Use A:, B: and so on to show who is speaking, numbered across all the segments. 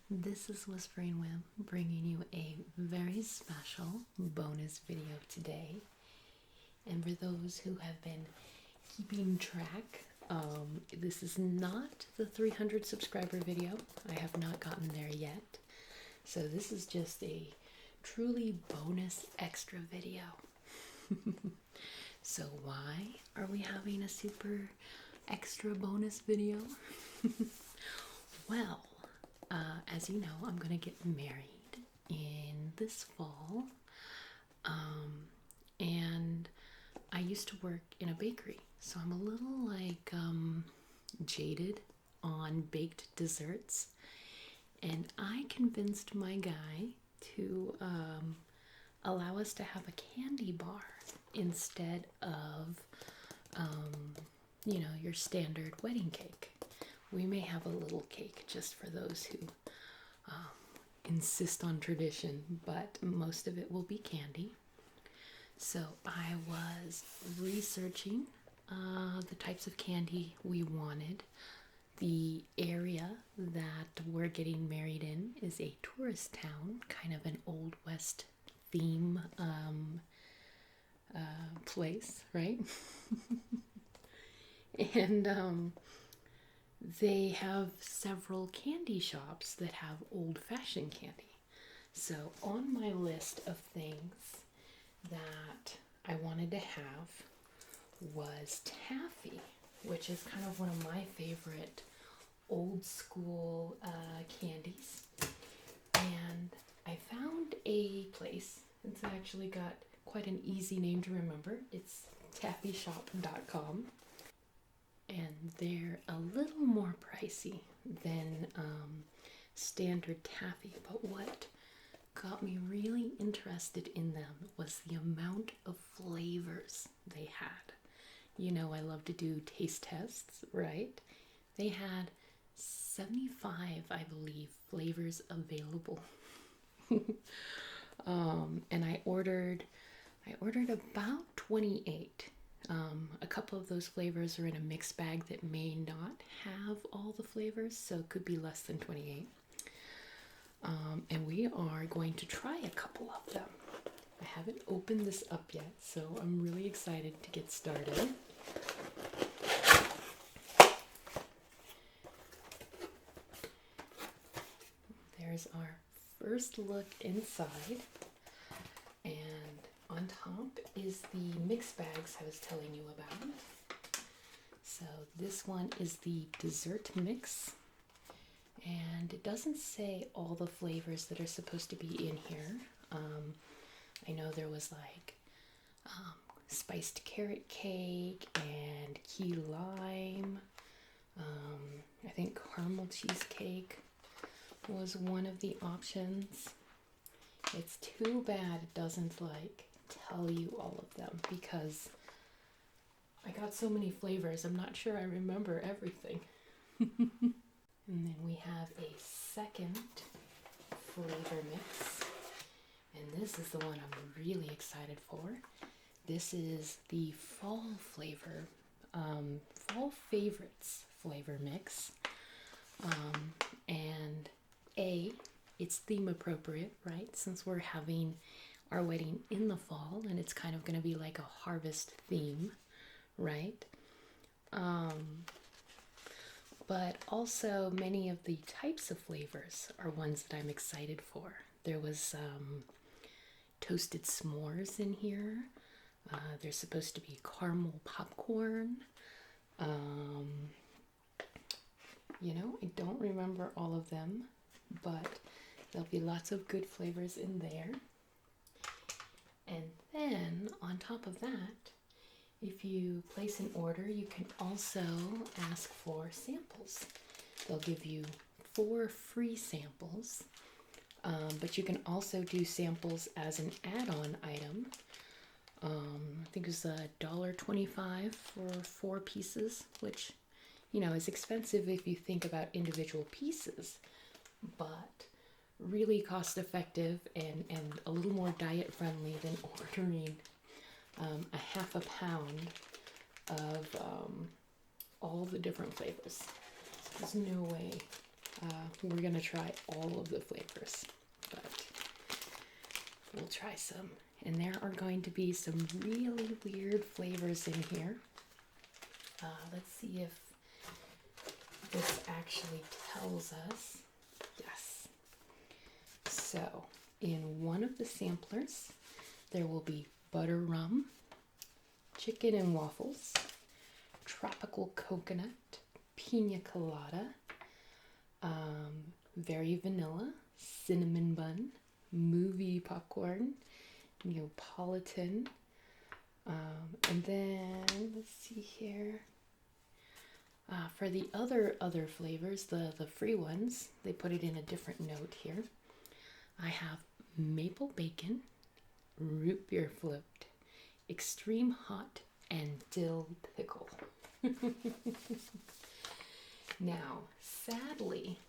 A: This is Whispering Whim bringing you a very special bonus video today. And for those who have been keeping track, this is not the 300 subscriber video. I have not gotten there yet. So this is just a truly bonus extra video. So why are we having a super extra bonus video? Well, as you know, I'm going to get married in this fall. And I used to work in a bakery, so I'm a little jaded on baked desserts. And I convinced my guy to allow us to have a candy bar instead of, your standard wedding cake. We may have a little cake just for those who insist on tradition, but most of it will be candy. So I was researching the types of candy we wanted. The area that we're getting married in is a tourist town, kind of an Old West theme place, right? And they have several candy shops that have old-fashioned candy. So on my list of things that I wanted to have was Taffy, which is kind of one of my favorite old school candies. And I found a place. It's actually got quite an easy name to remember. It's taffieshop.com. And they're a little more pricey than standard taffy, but what got me really interested in them was the amount of flavors they had. You know, I love to do taste tests, right? They had 75, I believe, flavors available. And I ordered about 28. A couple of those flavors are in a mixed bag that may not have all the flavors, so it could be less than 28. And we are going to try a couple of them. I haven't opened this up yet, so I'm really excited to get started. There's our first look inside. And on top is the mix bags I was telling you about. So this one is the dessert mix. And it doesn't say all the flavors that are supposed to be in here. I know there was spiced carrot cake and key lime. I think caramel cheesecake was one of the options. It's too bad it doesn't tell you all of them, because I got so many flavors, I'm not sure I remember everything. And then we have a second flavor mix, and this is the one I'm really excited for. This is the fall favorites flavor mix. And it's theme appropriate, right? Since we're having our wedding in the fall and it's kind of going to be like a harvest theme, right? But also many of the types of flavors are ones that I'm excited for. There was toasted s'mores in here. There's supposed to be caramel popcorn. I don't remember all of them, but there'll be lots of good flavors in there. And then on top of that, if you place an order, you can also ask for samples. They'll give you 4 free samples, but you can also do samples as an add-on item. I think it was $1.25 for 4 pieces, which, is expensive if you think about individual pieces, but really cost effective and a little more diet friendly than ordering a half a pound of all the different flavors. There's no way we're gonna try all of the flavors, but we'll try some. And there are going to be some really weird flavors in here. Let's see if this actually tells us. Yes. So in one of the samplers, there will be butter rum, chicken and waffles, tropical coconut, pina colada, very vanilla, cinnamon bun, movie popcorn, Neapolitan, and then let's see here. For the other flavors, the free ones, they put it in a different note here. I have maple bacon, root beer float, extreme hot, and dill pickle. Now, sadly,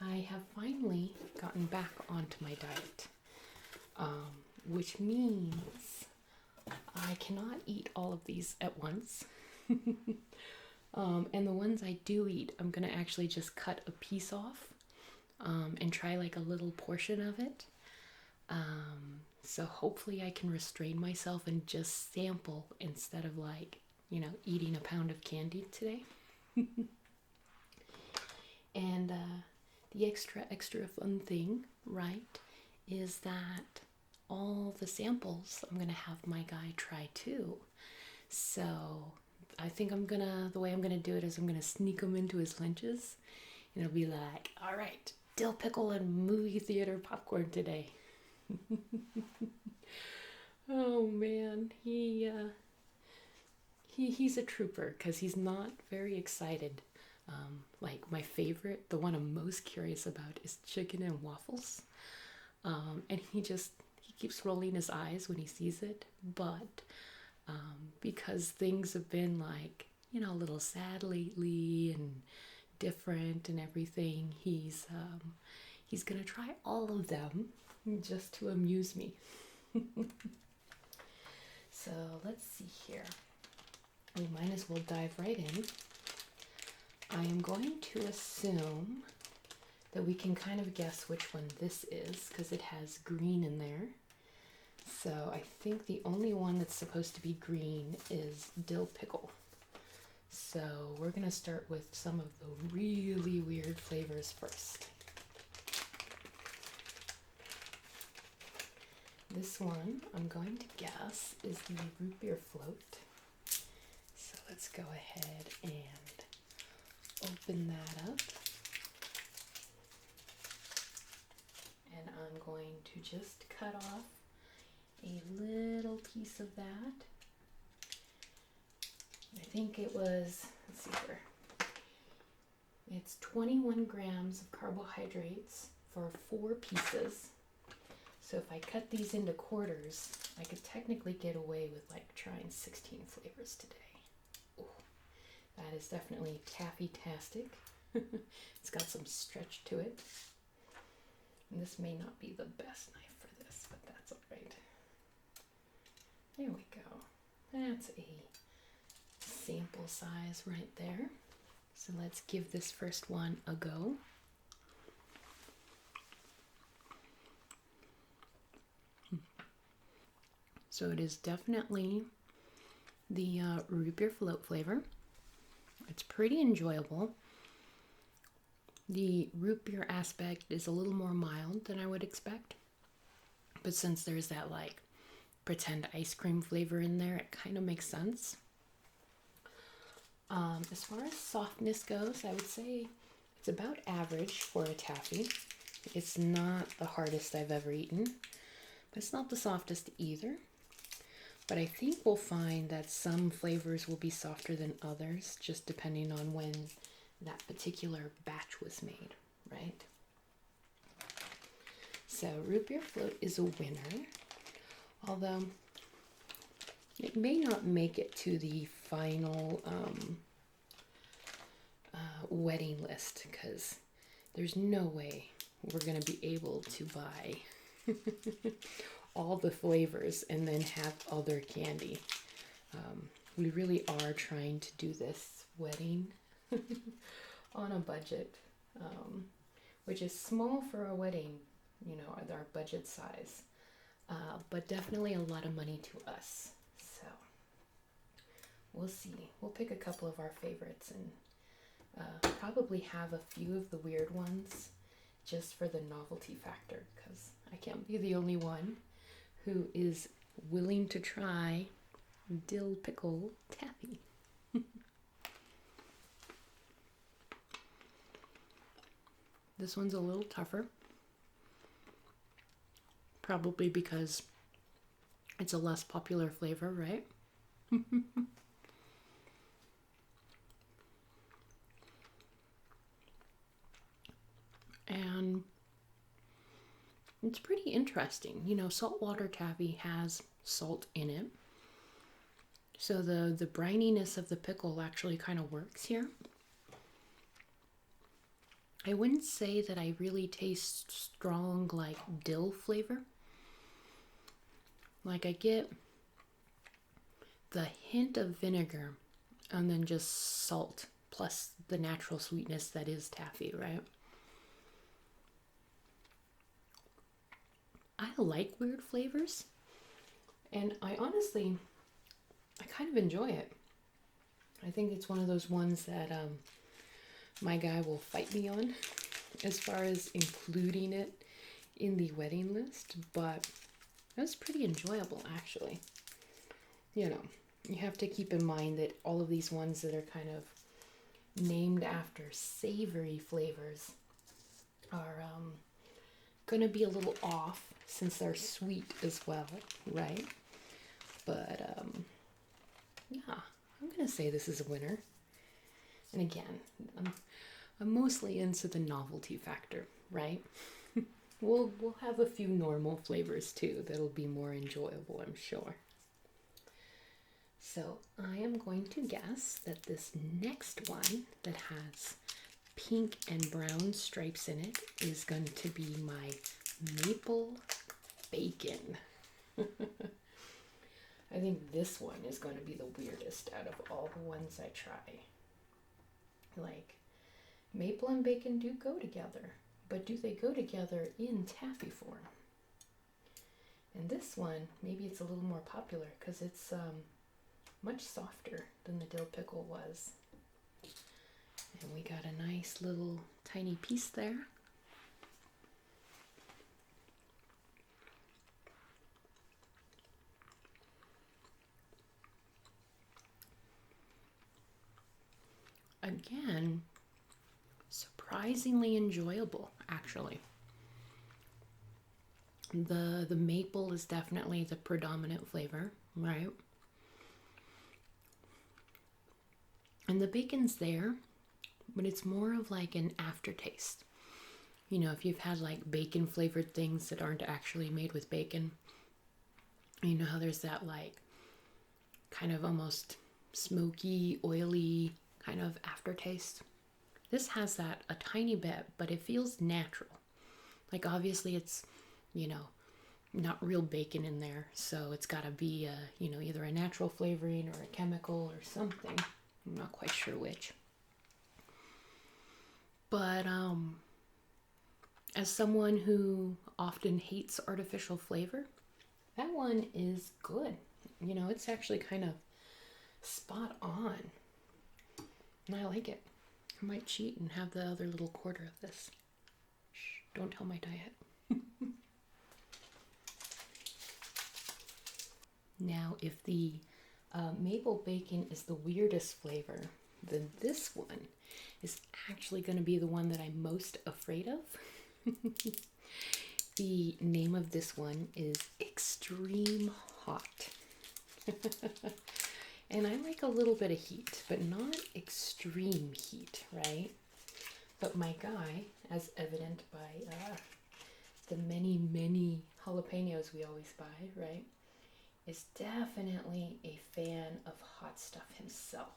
A: I have finally gotten back onto my diet, which means I cannot eat all of these at once. And the ones I do eat, I'm gonna actually just cut a piece off and try like a little portion of it. So hopefully I can restrain myself and just sample instead of like, eating a pound of candy today. And the extra fun thing, right, is that all the samples I'm gonna have my guy try too. So I think the way I'm gonna do it is I'm gonna sneak them into his lunches, and it'll be like, all right, dill pickle and movie theater popcorn today. Oh man, he's a trooper because he's not very excited. Like my favorite, the one I'm most curious about is chicken and waffles. And he keeps rolling his eyes when he sees it, but because things have been like, a little sad lately and different and everything, he's gonna try all of them just to amuse me. So let's see here. We might as well dive right in. I am going to assume that we can kind of guess which one this is because it has green in there. So I think the only one that's supposed to be green is dill pickle. So we're gonna start with some of the really weird flavors first. This one, I'm going to guess, is the root beer float. So let's go ahead and open that up. And I'm going to just cut off a little piece of that. I think it was, let's see here. It's 21 grams of carbohydrates for 4 pieces. So if I cut these into quarters, I could technically get away with like trying 16 flavors today. Ooh, that is definitely taffy-tastic. It's got some stretch to it. And this may not be the best knife for this, but that's all right. There we go. That's a sample size right there. So let's give this first one a go. So it is definitely the root beer float flavor. It's pretty enjoyable. The root beer aspect is a little more mild than I would expect. But since there's that like pretend ice cream flavor in there, it kind of makes sense. As far as softness goes, I would say it's about average for a taffy. It's not the hardest I've ever eaten, but it's not the softest either. But I think we'll find that some flavors will be softer than others, just depending on when that particular batch was made, right? So root beer float is a winner, although it may not make it to the final wedding list because there's no way we're going to be able to buy all the flavors and then have other candy. We really are trying to do this wedding on a budget. which is small for a wedding, you know, our budget size, but definitely a lot of money to us. So we'll see. We'll pick a couple of our favorites and probably have a few of the weird ones just for the novelty factor, because I can't be the only one who is willing to try dill pickle taffy. This one's a little tougher, probably because it's a less popular flavor, right? And it's pretty interesting. You know, saltwater taffy has salt in it, so the brininess of the pickle actually kind of works here. I wouldn't say that I really taste strong like dill flavor. Like I get the hint of vinegar and then just salt plus the natural sweetness that is taffy, right? I like weird flavors, and I kind of enjoy it. I think it's one of those ones that my guy will fight me on as far as including it in the wedding list, but that's pretty enjoyable actually. You know, you have to keep in mind that all of these ones that are kind of named after savory flavors are gonna be a little off since they're sweet as well, right? But yeah, I'm gonna say this is a winner. And again, I'm mostly into the novelty factor, right? We'll have a few normal flavors too that'll be more enjoyable, I'm sure. So I am going to guess that this next one that has pink and brown stripes in it is going to be my maple bacon. I think this one is going to be the weirdest out of all the ones I try. Like, maple and bacon do go together, but do they go together in taffy form? And this one, maybe it's a little more popular because it's much softer than the dill pickle was. And we got a nice little tiny piece there. Again, surprisingly enjoyable, actually. The maple is definitely the predominant flavor, right? And the bacon's there, but it's more of like an aftertaste. You know, if you've had like bacon flavored things that aren't actually made with bacon, you know how there's that like kind of almost smoky, oily kind of aftertaste. This has that a tiny bit, but it feels natural. Like obviously it's, you know, not real bacon in there, so it's got to be you know, either a natural flavoring or a chemical or something. I'm not quite sure which. But as someone who often hates artificial flavor, that one is good. You know, it's actually kind of spot on. And I like it. I might cheat and have the other little quarter of this. Shh, don't tell my diet. Now, if the maple bacon is the weirdest flavor, then this one is actually going to be the one that I'm most afraid of. The name of this one is Extreme Hot. And I like a little bit of heat, but not extreme heat, right? But my guy, as evident by the many, many jalapenos we always buy, right, is definitely a fan of hot stuff himself.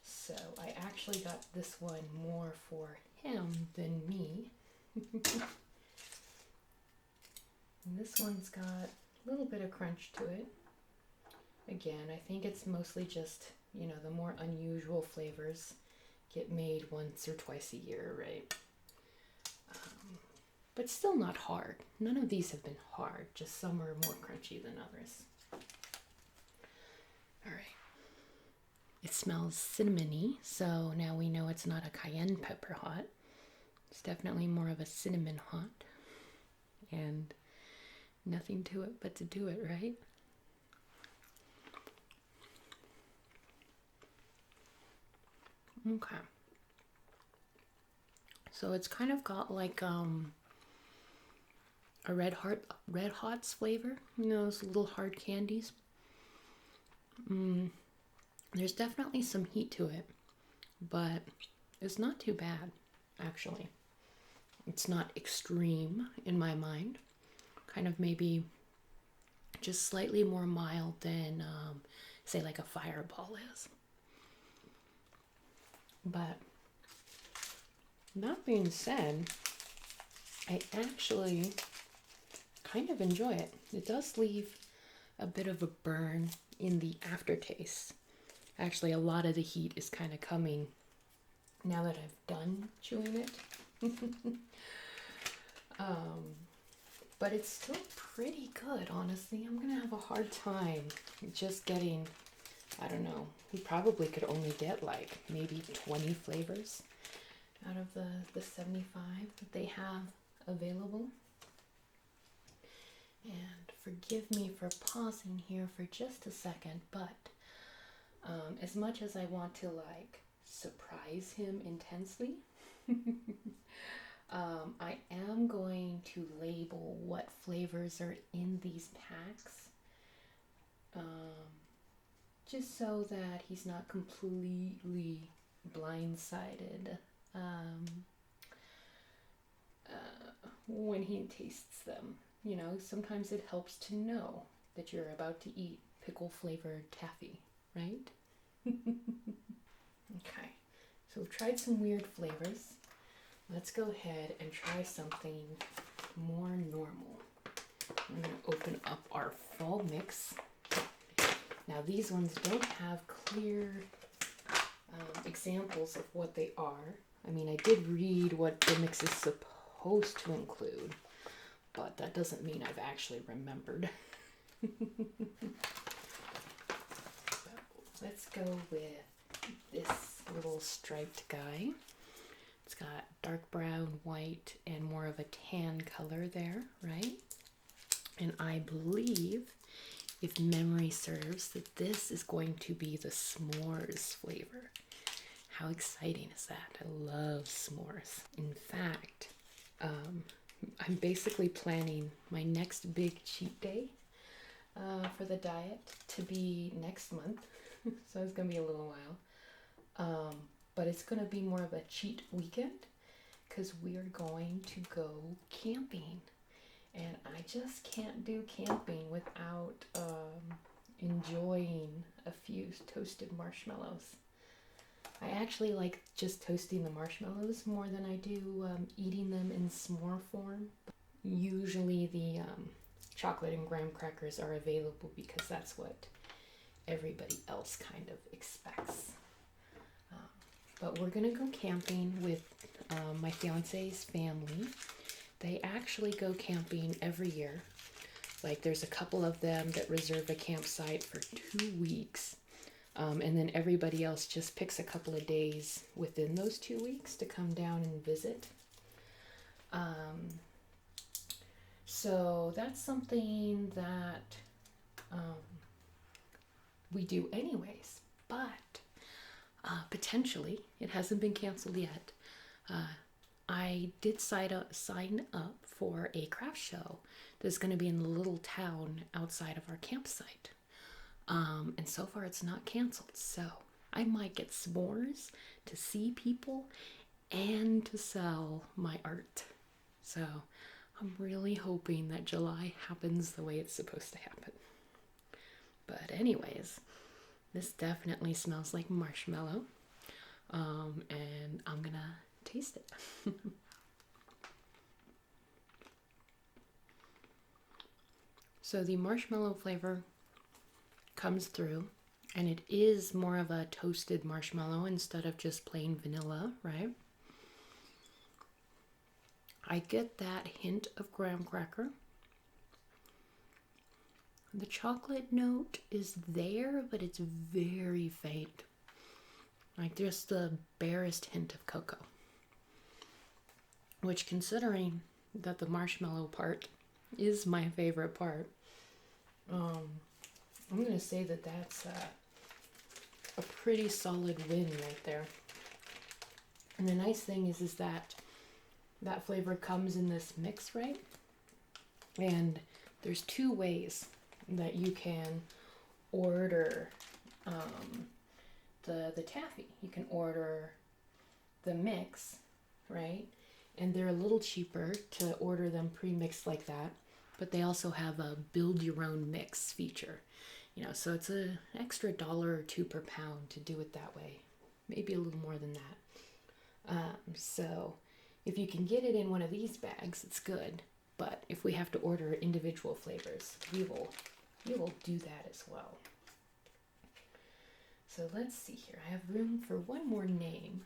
A: So I actually got this one more for him than me. And this one's got a little bit of crunch to it. Again, I think it's mostly just, you know, the more unusual flavors get made once or twice a year, right? but still not hard. None of these have been hard, just some are more crunchy than others. All right. It smells cinnamony, so now we know it's not a cayenne pepper hot. It's definitely more of a cinnamon hot. And nothing to it but to do it, right? Okay. So it's kind of got like a red hot's flavor, you know, those little hard candies. There's definitely some heat to it, but it's not too bad, actually. It's not extreme in my mind. Kind of maybe just slightly more mild than, say, like a Fireball is. But that being said, I actually kind of enjoy it. It does leave a bit of a burn in the aftertaste. Actually, a lot of the heat is kind of coming now that I've done chewing it. But it's still pretty good, honestly. I'm gonna have a hard time just getting, I don't know, we probably could only get like maybe 20 flavors out of the 75 that they have available. And forgive me for pausing here for just a second, but as much as I want to like surprise him intensely, I am going to label what flavors are in these packs, just so that he's not completely blindsided when he tastes them. You know, sometimes it helps to know that you're about to eat pickle flavored taffy, right? Okay, so we've tried some weird flavors. Let's go ahead and try something more normal. I'm going to open up our fall mix. Now these ones don't have clear examples of what they are. I mean, I did read what the mix is supposed to include, but that doesn't mean I've actually remembered. So let's go with this little striped guy. It's got dark brown, white, and more of a tan color there, right? And I believe, if memory serves, that this is going to be the s'mores flavor. How exciting is that? I love s'mores. In fact, I'm basically planning my next big cheat day for the diet to be next month. So it's going to be a little while. But it's going to be more of a cheat weekend because we are going to go camping. And I just can't do camping without enjoying a few toasted marshmallows. I actually like just toasting the marshmallows more than I do eating them in s'more form. Usually the chocolate and graham crackers are available because that's what everybody else kind of expects. But we're gonna go camping with my fiance's family. They actually go camping every year. Like there's a couple of them that reserve a campsite for 2 weeks. And then everybody else just picks a couple of days within those 2 weeks to come down and visit. So that's something that we do anyways, but potentially, it hasn't been canceled yet. I did sign up for a craft show that's going to be in the little town outside of our campsite. And so far it's not canceled. So I might get s'mores to see people and to sell my art. So I'm really hoping that July happens the way it's supposed to happen. But anyways, this definitely smells like marshmallow. And I'm gonna taste it. So the marshmallow flavor comes through, and it is more of a toasted marshmallow instead of just plain vanilla, right? I get that hint of graham cracker. The chocolate note is there, but it's very faint. Like just the barest hint of cocoa. Which, considering that the marshmallow part is my favorite part, I'm going to say that that's a pretty solid win right there. And the nice thing is that that flavor comes in this mix, right? And there's two ways that you can order the taffy. You can order the mix, right? And they're a little cheaper to order them pre-mixed like that, but they also have a build your own mix feature. You know, so it's an extra $1 or $2 per pound to do it that way. Maybe a little more than that. So if you can get it in one of these bags, it's good. But if we have to order individual flavors, we will do that as well. So let's see here. I have room for one more name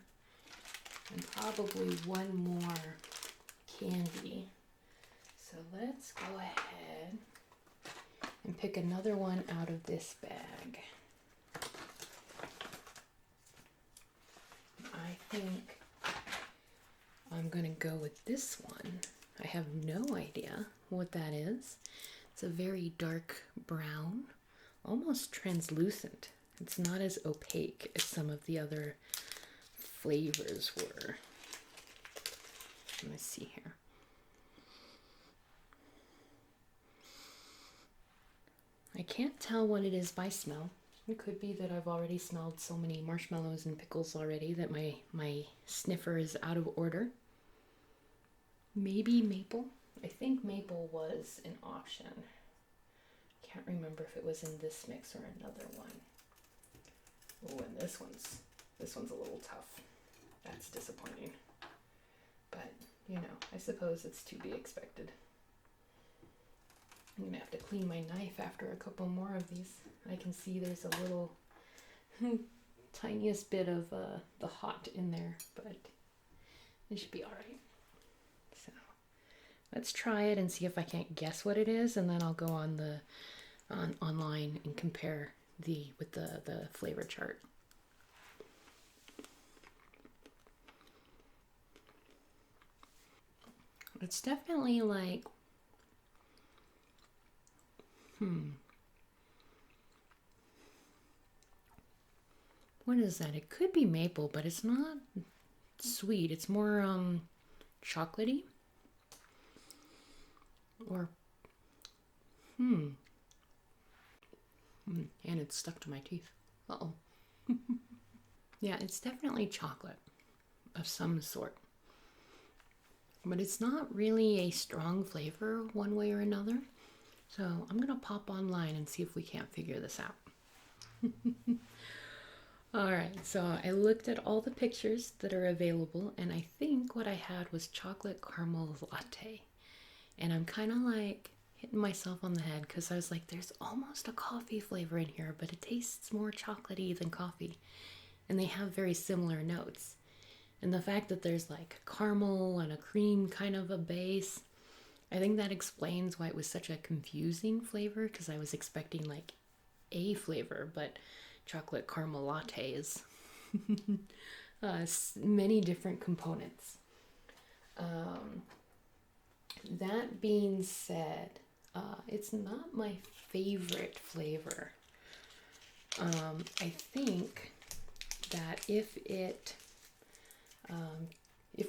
A: and probably one more candy. So let's go ahead and pick another one out of this bag. I think I'm going to go with this one. I have no idea what that is. It's a very dark brown, almost translucent. It's not as opaque as some of the other flavors were. Let me see here. I can't tell what it is by smell. It could be that I've already smelled so many marshmallows and pickles already that my sniffer is out of order. Maybe maple. I think maple was an option. Can't remember if it was in this mix or another one. Oh, and this one's a little tough. That's disappointing. But, you know, I suppose it's to be expected. I'm gonna have to clean my knife after a couple more of these. I can see there's a little tiniest bit of the hot in there, but it should be all right. So let's try it and see if I can't guess what it is, and then I'll go on online and compare with the flavor chart. It's definitely like what is that? It could be maple, but it's not sweet. It's more chocolatey. Or and it's stuck to my teeth. Uh-oh. Yeah, it's definitely chocolate of some sort. But it's not really a strong flavor one way or another. So I'm going to pop online and see if we can't figure this out. All right, so I looked at all the pictures that are available, and I think what I had was chocolate caramel latte. And I'm kind of like hitting myself on the head because I was like, there's almost a coffee flavor in here, but it tastes more chocolatey than coffee. And they have very similar notes. And the fact that there's like caramel and a cream kind of a base, I think that explains why it was such a confusing flavor, because I was expecting like a flavor, but chocolate caramel latte is many different components. That being said, it's not my favorite flavor. I think that if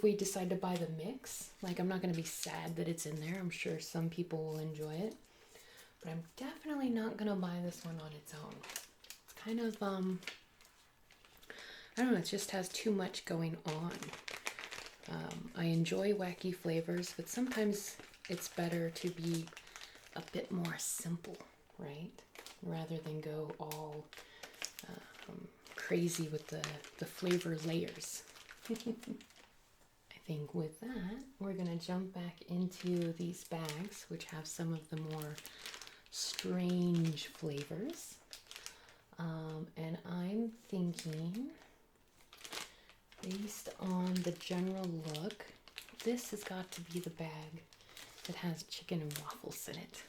A: we decide to buy the mix, like, I'm not going to be sad that it's in there. I'm sure some people will enjoy it, but I'm definitely not going to buy this one on its own. It's kind of, I don't know, it just has too much going on. I enjoy wacky flavors, but sometimes it's better to be a bit more simple, right? Rather than go all crazy with the flavor layers. I think with that, we're going to jump back into these bags, which have some of the more strange flavors. And I'm thinking, based on the general look, this has got to be the bag that has chicken and waffles in it.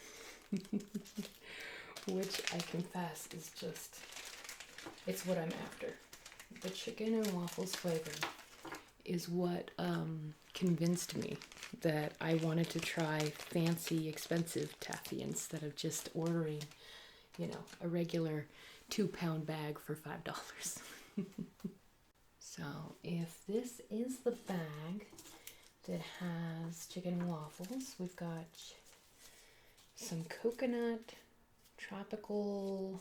A: Which I confess is just, it's what I'm after. The chicken and waffles flavor is what convinced me that I wanted to try fancy, expensive taffy instead of just ordering, you know, a regular 2-pound bag for $5. So if this is the bag that has chicken and waffles, we've got some coconut, tropical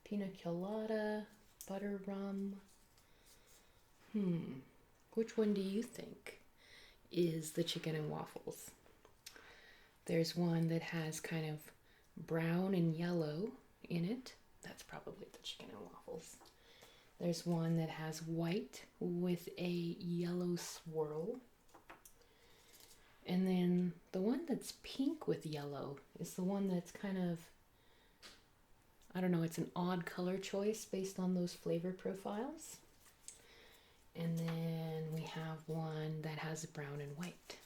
A: pina colada, butter rum. Which one do you think is the chicken and waffles? There's one that has kind of brown and yellow in it. That's probably the chicken and waffles. There's one that has white with a yellow swirl. And then the one that's pink with yellow is the one that's kind of, I don't know, it's an odd color choice based on those flavor profiles. And then we have one that has brown and white.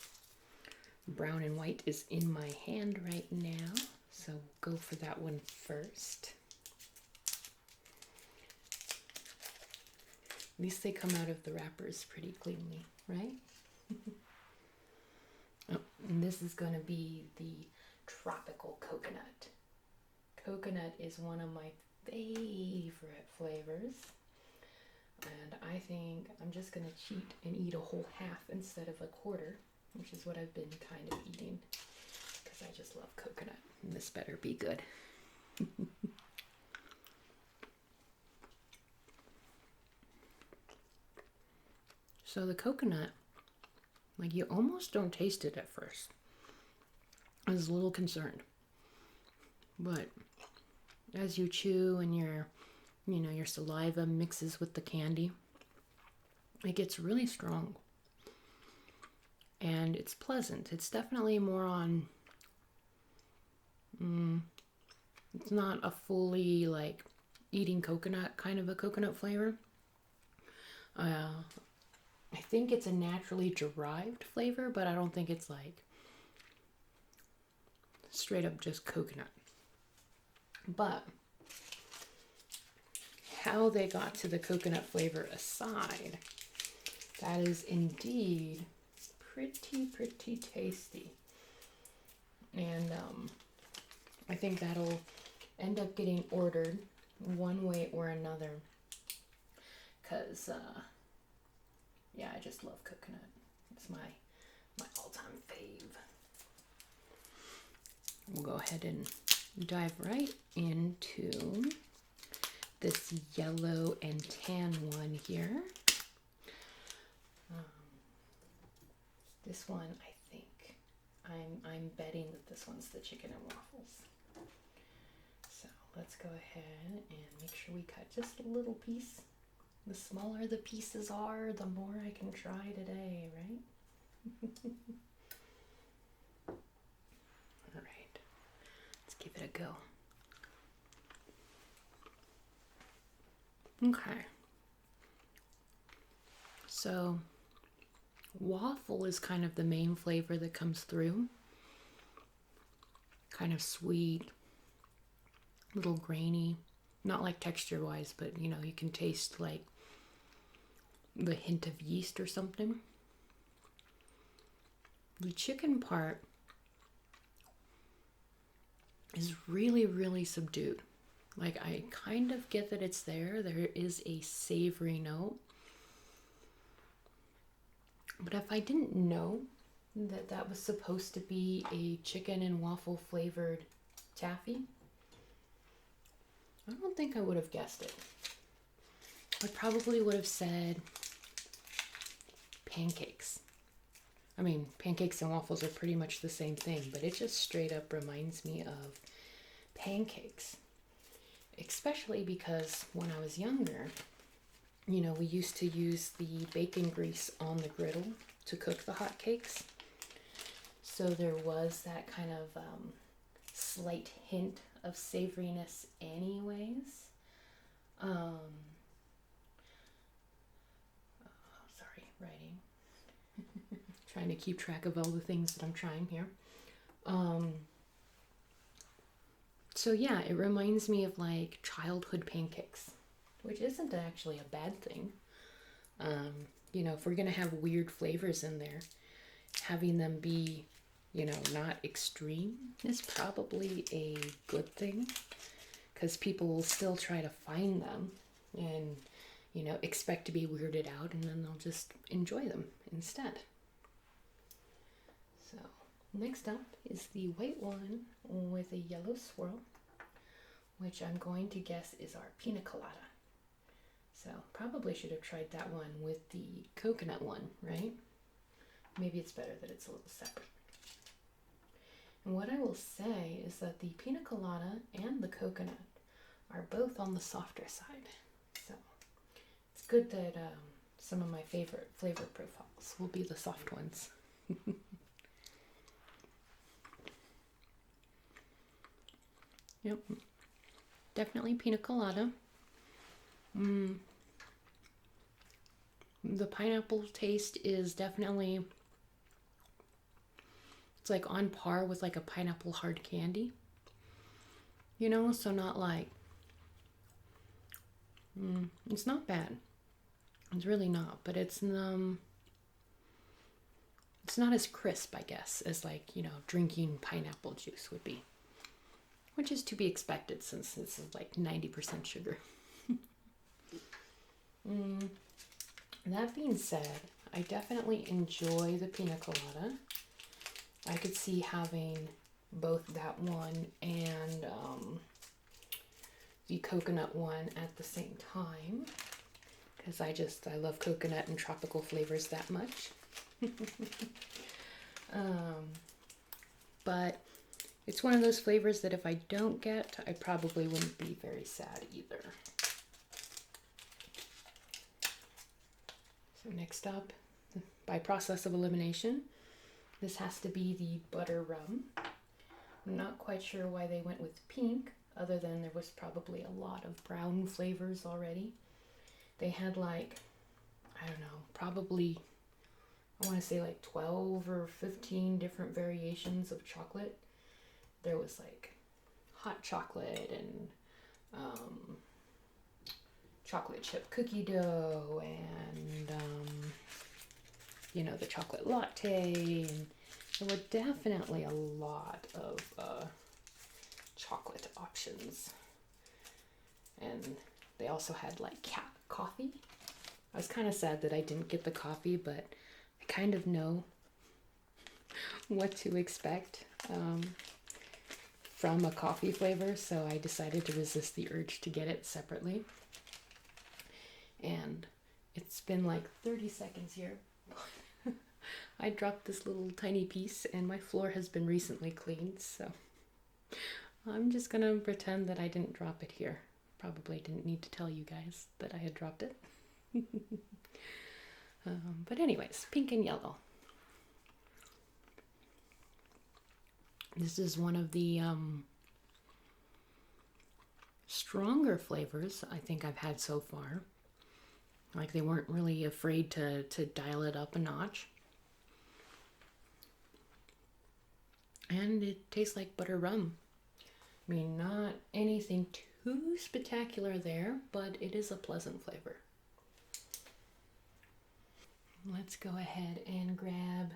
A: Brown and white is in my hand right now, so we'll go for that one first. At least they come out of the wrappers pretty cleanly, right? Oh, and this is going to be the tropical coconut. Coconut is one of my favorite flavors. And I think I'm just going to cheat and eat a whole half instead of a quarter, which is what I've been kind of eating because I just love coconut. And this better be good. So the coconut, like, you almost don't taste it at first. I was a little concerned. But as you chew and your saliva mixes with the candy, it gets really strong. And it's pleasant. It's definitely more on, it's not a fully, like, eating coconut kind of a coconut flavor. I think it's a naturally derived flavor, but I don't think it's, like, straight up just coconut. But how they got to the coconut flavor aside, that is indeed pretty tasty. And I think that'll end up getting ordered one way or another because yeah, I just love coconut. It's my all-time fave. We'll go ahead and dive right into this yellow and tan one here. This one, I think, I'm betting that this one's the chicken and waffles. So let's go ahead and make sure we cut just a little piece. The smaller the pieces are, the more I can try today, right? All right, let's give it a go. Okay. So waffle is kind of the main flavor that comes through. Kind of sweet, a little grainy, not like texture wise, but you can taste like the hint of yeast or something. The chicken part is really subdued. Like, I kind of get that it's there. There is a savory note. But if I didn't know that that was supposed to be a chicken and waffle flavored taffy, I don't think I would have guessed it. I probably would have said pancakes. I mean, pancakes and waffles are pretty much the same thing, but it just straight up reminds me of pancakes. Especially because when I was younger, we used to use the bacon grease on the griddle to cook the hot cakes. So there was that kind of slight hint of savoriness anyways. Sorry, writing. trying to keep track of all the things that I'm trying here. So yeah, it reminds me of like childhood pancakes, which isn't actually a bad thing. You know, if we're gonna have weird flavors in there, having them be, you know, not extreme is probably a good thing, because people will still try to find them and, you know, expect to be weirded out, and then they'll just enjoy them instead. So next up is the white one with a yellow swirl, which I'm going to guess is our pina colada. So probably should have tried that one with the coconut one, right? Maybe it's better that it's a little separate. And what I will say is that the pina colada and the coconut are both on the softer side. So it's good that some of my favorite flavor profiles will be the soft ones. Yep, definitely pina colada. The pineapple taste is definitely, it's like on par with like a pineapple hard candy, you know, so not like, it's not bad. It's really not, but it's not as crisp, I guess, as like, you know, drinking pineapple juice would be, which is to be expected since this is like 90% sugar. That being said, I definitely enjoy the pina colada. I could see having both that one and the coconut one at the same time, because I love coconut and tropical flavors that much. But it's one of those flavors that if I don't get, I probably wouldn't be very sad either. So next up, by process of elimination, this has to be the butter rum. I'm not quite sure why they went with pink, other than there was probably a lot of brown flavors already. They had like, I don't know, probably, I want to say like 12 or 15 different variations of chocolate. There was like hot chocolate and chocolate chip cookie dough and, you know, the chocolate latte. And there were definitely a lot of chocolate options. And they also had like cat coffee. I was kind of sad that I didn't get the coffee, but I kind of know what to expect from a coffee flavor, so I decided to resist the urge to get it separately. And it's been like 30 seconds here. I dropped this little tiny piece and my floor has been recently cleaned, so I'm just gonna pretend that I didn't drop it here. Probably didn't need to tell you guys that I had dropped it. But anyways, pink and yellow. This is one of the stronger flavors I think I've had so far. Like they weren't really afraid to dial it up a notch. And it tastes like butter rum. I mean, not anything too spectacular there, but it is a pleasant flavor. Let's go ahead and grab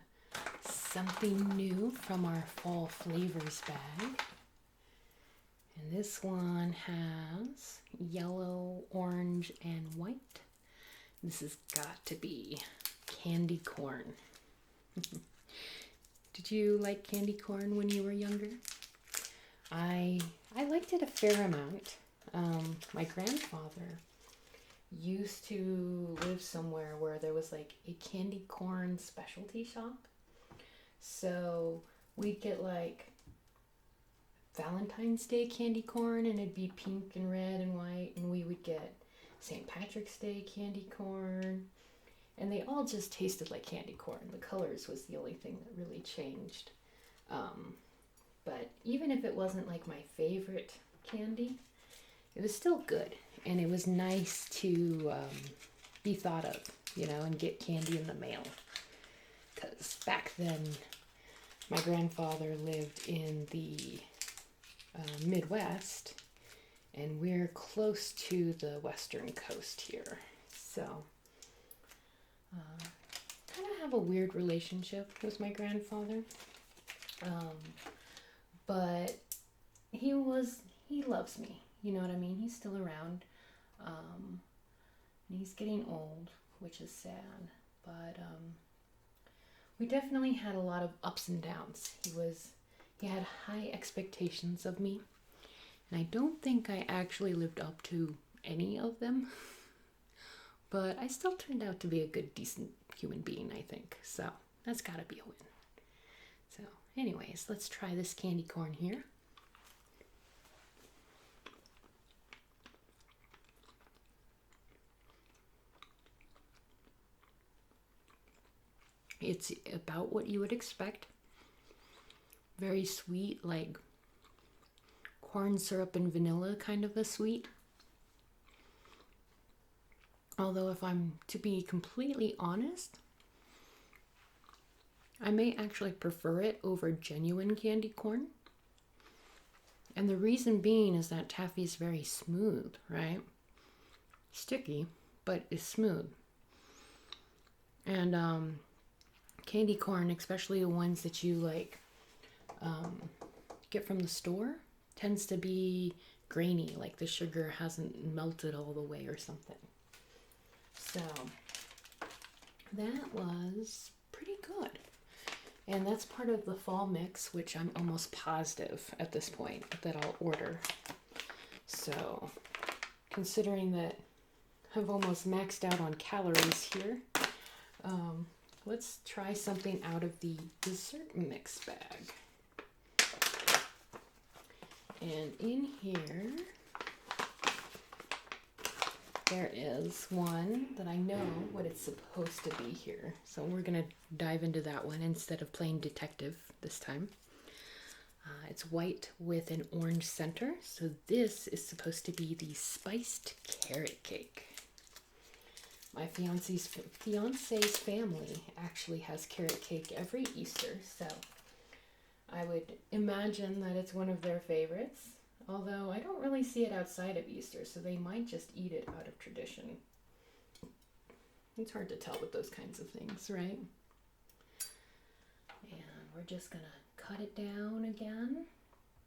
A: something new from our fall flavors bag. And this one has yellow, orange, and white. This has got to be candy corn. Did you like candy corn when you were younger? I liked it a fair amount. My grandfather used to live somewhere where there was like a candy corn specialty shop. So we'd get like Valentine's Day candy corn and it'd be pink and red and white, and we would get St. Patrick's Day candy corn, and they all just tasted like candy corn. The colors was the only thing that really changed. But even if it wasn't like my favorite candy, it was still good, and it was nice to be thought of, you know, and get candy in the mail. because back then my grandfather lived in the Midwest, and we're close to the western coast here. So, kind of have a weird relationship with my grandfather. But he loves me. You know what I mean? He's still around. And he's getting old, which is sad. But we definitely had a lot of ups and downs. He had high expectations of me. And I don't think I actually lived up to any of them. But I still turned out to be a good, decent human being, I think. So that's gotta be a win. So anyways, let's try this candy corn here. It's about what you would expect. Very sweet, like corn syrup and vanilla kind of a sweet. Although if I'm to be completely honest, I may actually prefer it over genuine candy corn. And the reason being is that taffy is very smooth, right? Sticky, but is smooth. And candy corn, especially the ones that you like get from the store, tends to be grainy, like the sugar hasn't melted all the way or something. So that was pretty good. And that's part of the fall mix, which I'm almost positive at this point that I'll order. So considering that I've almost maxed out on calories here, let's try something out of the dessert mix bag. And in here, there is one that I know what it's supposed to be here. So we're going to dive into that one instead of playing detective this time. It's white with an orange center. So this is supposed to be the spiced carrot cake. My fiance's family actually has carrot cake every Easter, so I would imagine that it's one of their favorites. Although I don't really see it outside of Easter, so they might just eat it out of tradition. It's hard to tell with those kinds of things, right? And we're just gonna cut it down again.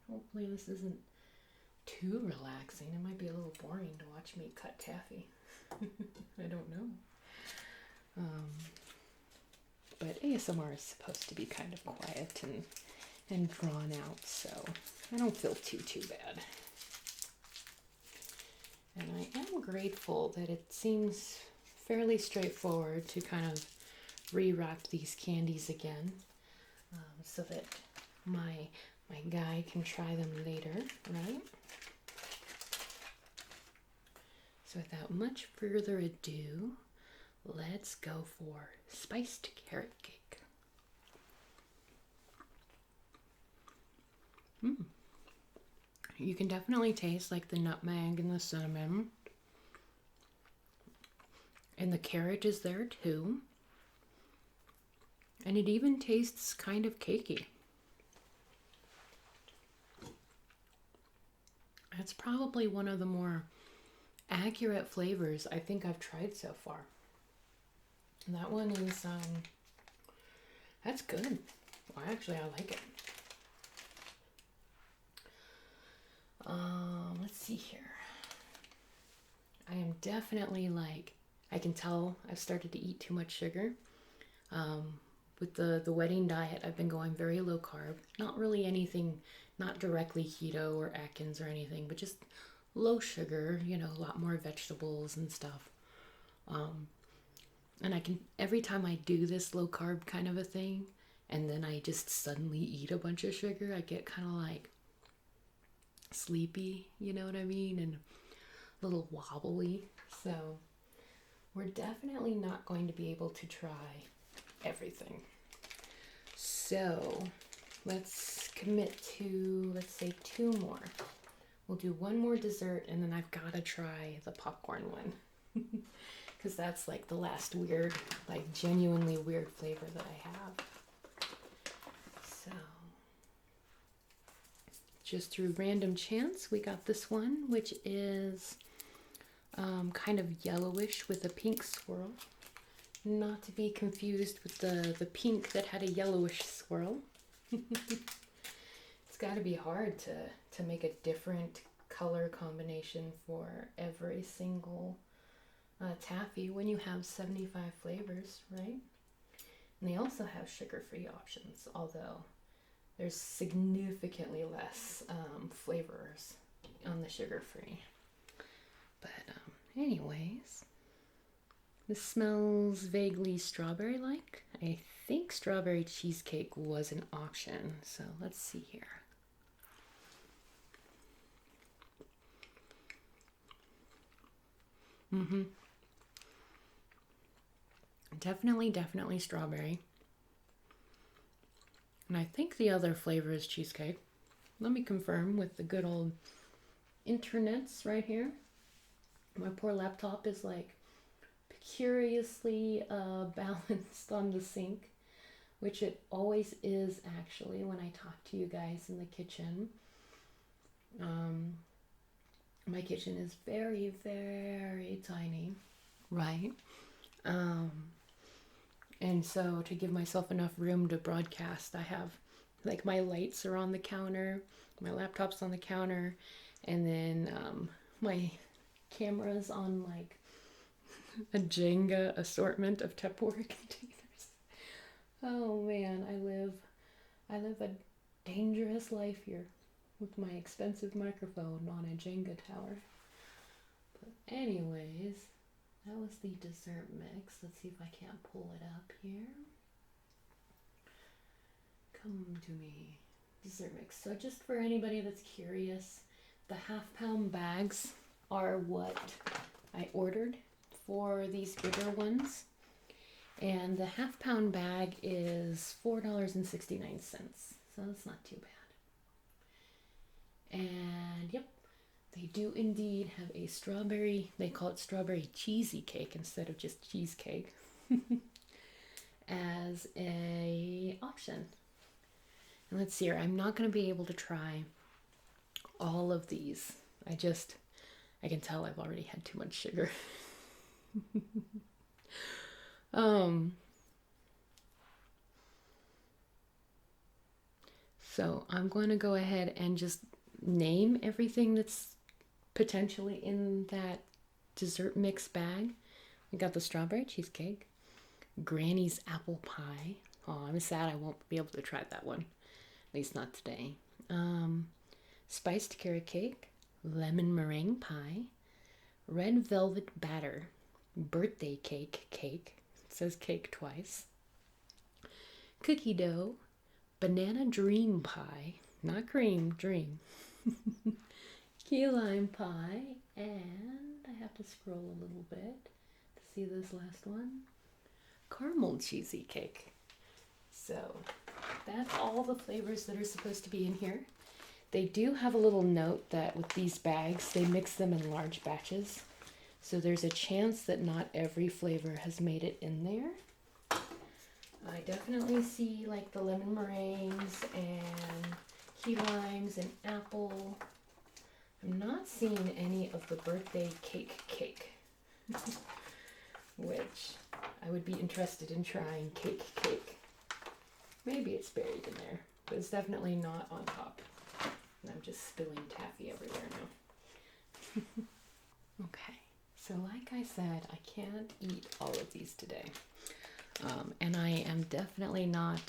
A: Hopefully this isn't too relaxing. It might be a little boring to watch me cut taffy. I don't know. But ASMR is supposed to be kind of quiet and drawn out, so I don't feel too bad. And I am grateful that it seems fairly straightforward to kind of rewrap these candies again, so that my guy can try them later, right? So without much further ado, let's go for spiced carrot cake. You can definitely taste like the nutmeg and the cinnamon. And the carrot is there too. And it even tastes kind of cakey. That's probably one of the more accurate flavors I think I've tried so far. And that one is, that's good. Well, actually, I like it. Let's see here. I am definitely I can tell I've started to eat too much sugar. With the wedding diet, I've been going very low carb. Not really anything, not directly keto or Atkins or anything, but just low sugar, a lot more vegetables and stuff. And I can, every time I do this low carb kind of a thing, and then I just suddenly eat a bunch of sugar, I get kind of sleepy, you know what I mean? And a little wobbly. So we're definitely not going to be able to try everything. So let's commit to, let's say 2 more. We'll do 1 more dessert, and then I've got to try the popcorn one. because that's like the last weird, like genuinely weird flavor that I have. So just through random chance, we got this one, which is kind of yellowish with a pink swirl. Not to be confused with the pink that had a yellowish swirl. It's got to be hard to make a different color combination for every single taffy when you have 75 flavors, right? And they also have sugar-free options, although there's significantly less flavors on the sugar-free. But anyways, this smells vaguely strawberry-like. I think strawberry cheesecake was an option, so let's see here. Definitely strawberry. And I think the other flavor is cheesecake. Let me confirm with the good old internets right here. My poor laptop is like curiously balanced on the sink, which it always is actually when I talk to you guys in the kitchen. My kitchen is very, very tiny, right? And so to give myself enough room to broadcast, I have like my lights are on the counter, my laptop's on the counter, and then my camera's on like a Jenga assortment of Tupperware containers. Oh man, I live a dangerous life here with my expensive microphone on a Jenga tower. But anyways, that was the dessert mix. Let's see if I can't pull it up here. Come to me. Dessert mix. So just for anybody that's curious, the half-pound bags are what I ordered for these bigger ones. And the half-pound bag is $4.69. So that's not too bad. And yep, they do indeed have a strawberry, they call it strawberry cheesy cake instead of just cheesecake, as a option. And let's see here, I'm not going to be able to try all of these. I can tell I've already had too much sugar. So I'm going to go ahead and just name everything that's potentially in that dessert mix bag. We got the strawberry cheesecake, Granny's apple pie. Oh, I'm sad I won't be able to try that one, at least not today. Spiced carrot cake, lemon meringue pie, red velvet batter, birthday cake, it says cake twice, cookie dough, banana dream pie, not cream, dream, key lime pie, and I have to scroll a little bit to see this last one, caramel cheesy cake. So that's all the flavors that are supposed to be in here. They do have a little note that with these bags, they mix them in large batches. So there's a chance that not every flavor has made it in there. I definitely see like the lemon meringues and key limes and apple. I'm not seeing any of the birthday cake, which I would be interested in trying cake. Maybe it's buried in there, but it's definitely not on top. And I'm just spilling taffy everywhere now. Okay, so like I said, I can't eat all of these today. And I am definitely not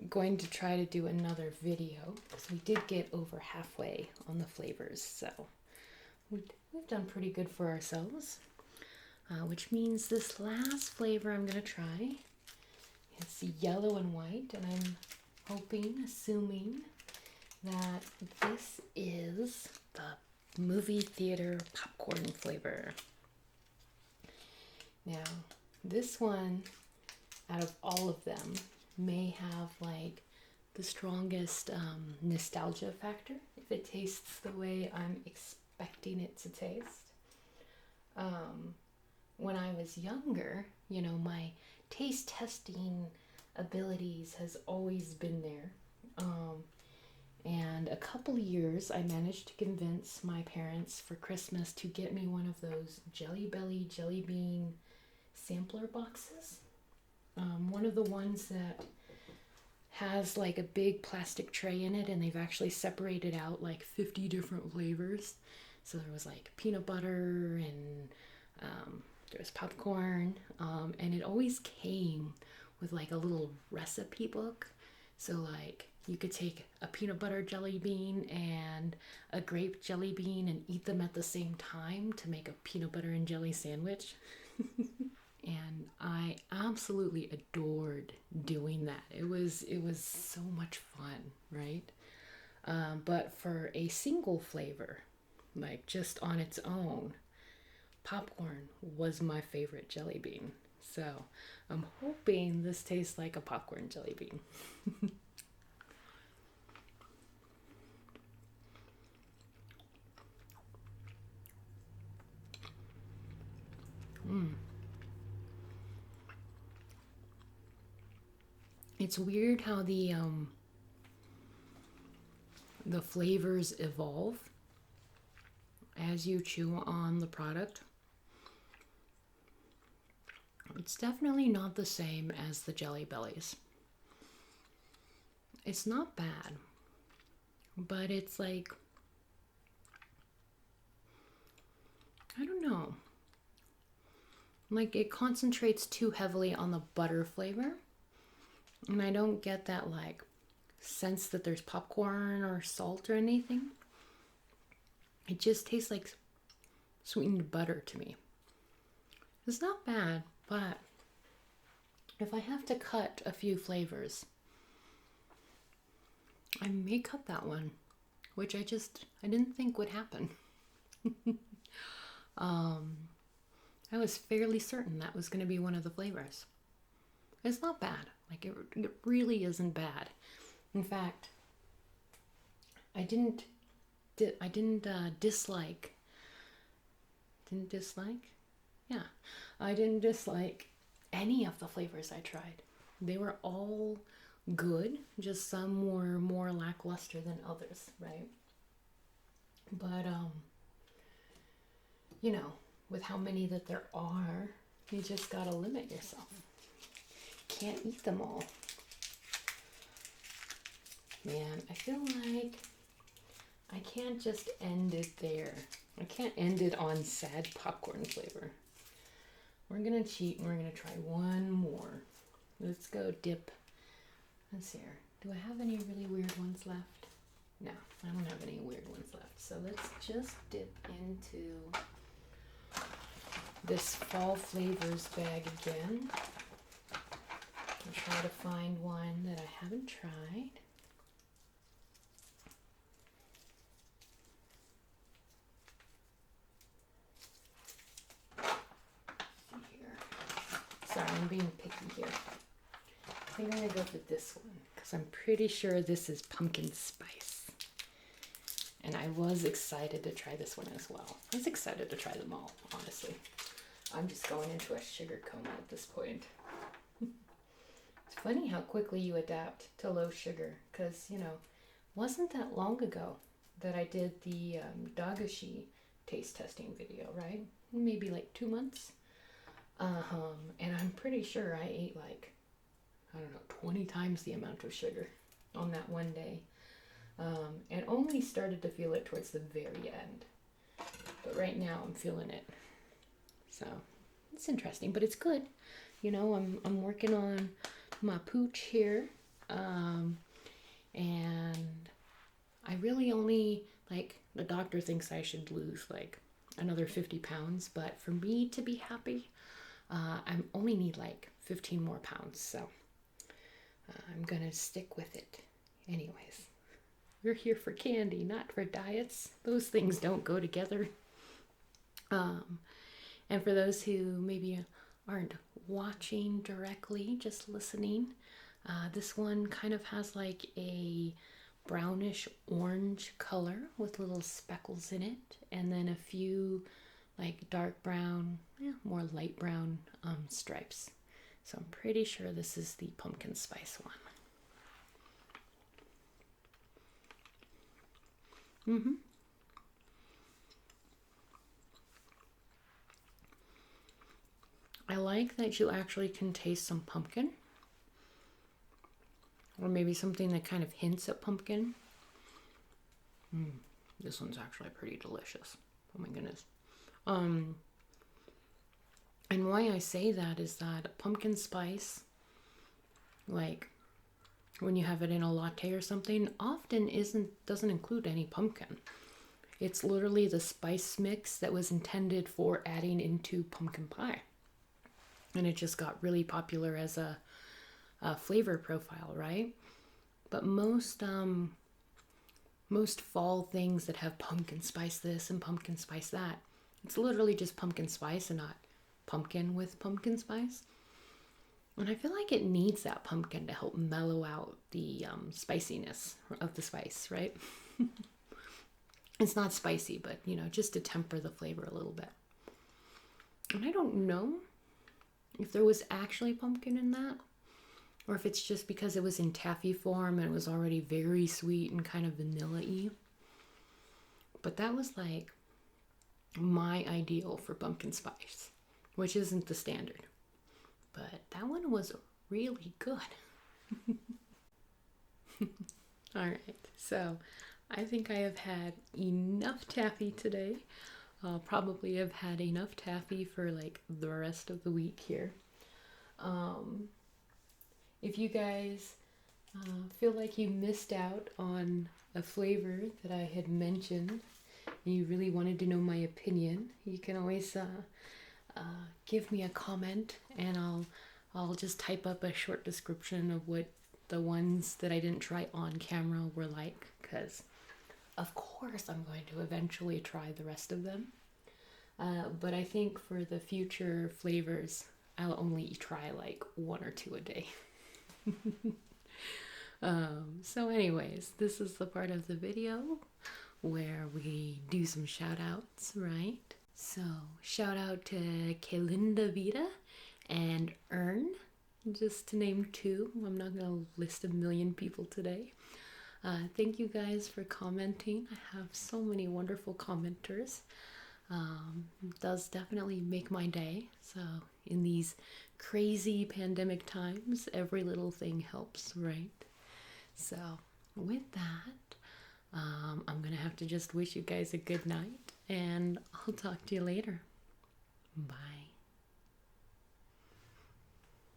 A: going to try to do another video because we did get over halfway on the flavors, so we've done pretty good for ourselves, which means this last flavor I'm going to try, it's yellow and white, and I'm assuming that this is the movie theater popcorn flavor. Now, this one, out of all of them, may have like the strongest nostalgia factor if it tastes the way I'm expecting it to taste. When I was younger, my taste testing abilities has always been there. And a couple years, I managed to convince my parents for Christmas to get me one of those Jelly Belly jelly bean sampler boxes. One of the ones that has like a big plastic tray in it, and they've actually separated out like 50 different flavors. So there was like peanut butter, and there was popcorn, and it always came with like a little recipe book. So like you could take a peanut butter jelly bean and a grape jelly bean and eat them at the same time to make a peanut butter and jelly sandwich. And I absolutely adored doing that. It was so much fun, right? But for a single flavor, like just on its own, popcorn was my favorite jelly bean. So I'm hoping this tastes like a popcorn jelly bean. It's weird how the flavors evolve as you chew on the product. It's definitely not the same as the Jelly Bellies. It's not bad, but it's like, I don't know. Like it concentrates too heavily on the butter flavor, and I don't get that like sense that there's popcorn or salt or anything. It just tastes like sweetened butter to me. It's not bad, but if I have to cut a few flavors, I may cut that one, which I didn't think would happen. I was fairly certain that was going to be one of the flavors. It's not bad. Like it really isn't bad. In fact, I didn't dislike. Didn't dislike? Yeah. I didn't dislike any of the flavors I tried. They were all good, just some were more lackluster than others, right? But with how many that there are, you just gotta limit yourself. Can't eat them all. Man, I feel like I can't just end it there. I can't end it on sad popcorn flavor. We're gonna cheat and we're gonna try one more. Let's go dip. Let's see here. Do I have any really weird ones left? No, I don't have any weird ones left. So let's just dip into this fall flavors bag again. And try to find one that I haven't tried. Sorry, I'm being picky here. I think I'm going to go for this one because I'm pretty sure this is pumpkin spice. And I was excited to try this one as well. I was excited to try them all, honestly. I'm just going into a sugar coma at this point. It's funny how quickly you adapt to low sugar because, wasn't that long ago that I did the Dagashi taste testing video, right? Maybe like 2 months. And I'm pretty sure I ate like, 20 times the amount of sugar on that one day. And only started to feel it towards the very end. But right now I'm feeling it. So it's interesting, but it's good. I'm working on my pooch here. And I really only, the doctor thinks I should lose like another 50 pounds. But for me to be happy, I only need like 15 more pounds, so I'm gonna stick with it. Anyways, we're here for candy, not for diets. Those things don't go together. And for those who maybe aren't watching directly, just listening, this one kind of has like a brownish orange color with little speckles in it, and then a few like dark brown, more light brown stripes. So I'm pretty sure this is the pumpkin spice one. I like that you actually can taste some pumpkin. Or maybe something that kind of hints at pumpkin. This one's actually pretty delicious. Oh my goodness. And why I say that is that pumpkin spice, like when you have it in a latte or something, often doesn't include any pumpkin. It's literally the spice mix that was intended for adding into pumpkin pie. And it just got really popular as a flavor profile, right? But most fall things that have pumpkin spice this and pumpkin spice that, it's literally just pumpkin spice and not pumpkin with pumpkin spice. And I feel like it needs that pumpkin to help mellow out the spiciness of the spice, right? It's not spicy, but just to temper the flavor a little bit. And I don't know if there was actually pumpkin in that, or if it's just because it was in taffy form and it was already very sweet and kind of vanilla-y. But that was like my ideal for pumpkin spice, which isn't the standard. But that one was really good. All right, so I think I have had enough taffy today. I'll probably have had enough taffy for like the rest of the week here. If you guys feel like you missed out on a flavor that I had mentioned and you really wanted to know my opinion, you can always give me a comment, and I'll just type up a short description of what the ones that I didn't try on camera were like, because of course I'm going to eventually try the rest of them. But I think for the future flavors, I'll only try like 1 or 2 a day. So anyways, this is the part of the video where we do some shout outs, right? So shout out to Kalinda Vita and Ern, just to name 2. I'm not going to list a million people today. Thank you guys for commenting. I have so many wonderful commenters. It does definitely make my day. So in these crazy pandemic times, every little thing helps, right? So with that, I'm gonna have to just wish you guys a good night, and I'll talk to you later. Bye.